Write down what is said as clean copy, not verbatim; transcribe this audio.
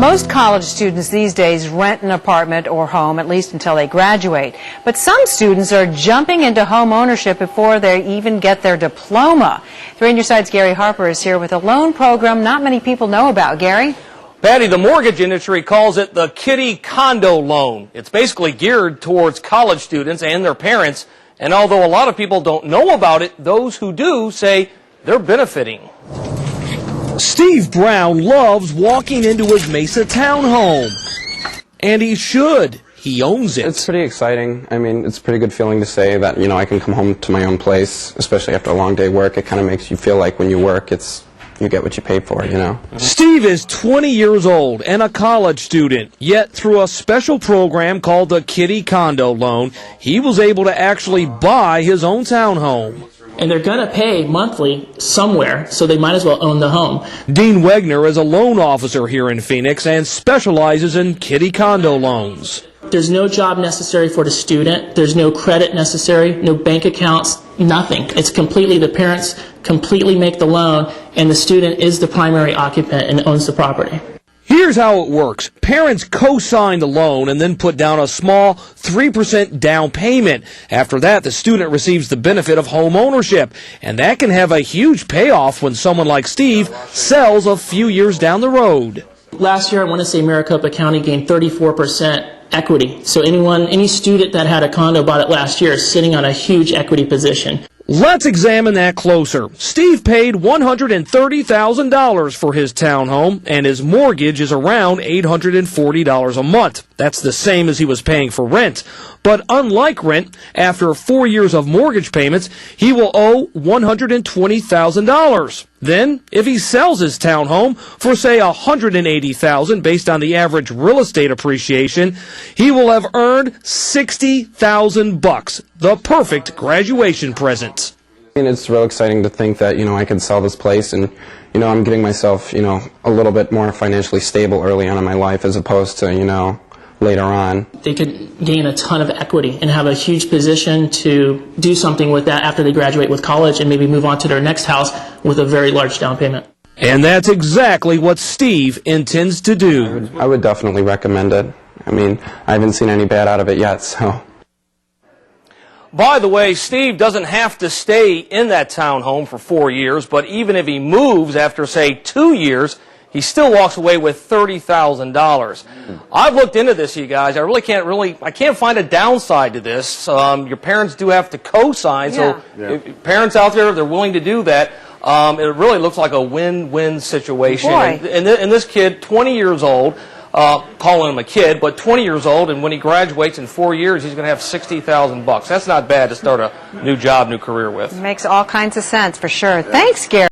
Most college students these days rent an apartment or home, at least until they graduate. But some students are jumping into home ownership before they even get their diploma. 3 News Side's Gary Harper is here with a loan program not many people know about. Gary? Patty, the mortgage industry calls it the Kiddie Condo loan. It's basically geared towards college students and their parents. And although a lot of people don't know about it, those who do say they're benefiting. Steve Brown loves walking into his Mesa townhome. And he should. He owns it. It's pretty exciting. I mean, it's a pretty good feeling to say that, you know, I can come home to my own place, especially after a long day of work. It kind of makes you feel like when you work, you get what you pay for, you know. Steve is 20 years old and a college student, yet through a special program called the Kiddie Condo loan, he was able to actually buy his own townhome. And they're going to pay monthly somewhere, so they might as well own the home. Dean Wegner is a loan officer here in Phoenix and specializes in Kiddie Condo loans. There's no job necessary for the student. There's no credit necessary, no bank accounts, nothing. It's completely the parents completely make the loan, and the student is the primary occupant and owns the property. Here's how it works. Parents co-sign the loan and then put down a small 3% down payment. After that, the student receives the benefit of home ownership, and that can have a huge payoff when someone like Steve sells a few years down the road. Last year, I want to say Maricopa County gained 34% equity. So any student that had a condo bought it last year is sitting on a huge equity position. Let's examine that closer. Steve paid $130,000 for his townhome, and his mortgage is around $840 a month. That's the same as he was paying for rent. But unlike rent, after 4 years of mortgage payments, he will owe $120,000. Then, if he sells his townhome for, say, $180,000 based on the average real estate appreciation, he will have earned $60,000, the perfect graduation present. And it's real exciting to think that, you know, I can sell this place and, you know, I'm getting myself, you know, a little bit more financially stable early on in my life as opposed to, you know, later on. They could gain a ton of equity and have a huge position to do something with that after they graduate with college and maybe move on to their next house with a very large down payment. And that's exactly what Steve intends to do. I would definitely recommend it. I mean, I haven't seen any bad out of it yet, so. By the way, Steve doesn't have to stay in that townhome for 4 years, but even if he moves after, say, 2 years, he still walks away with $30,000. I've looked into this, you guys. I can't find a downside to this. Your parents do have to co-sign, so if parents out there, if they're willing to do that, it really looks like a win-win situation. And this kid, 20 years old, calling him a kid, but 20 years old, and when he graduates in 4 years, he's going to have $60,000. That's not bad to start a new job, new career with. Makes all kinds of sense, for sure. Thanks, Gary.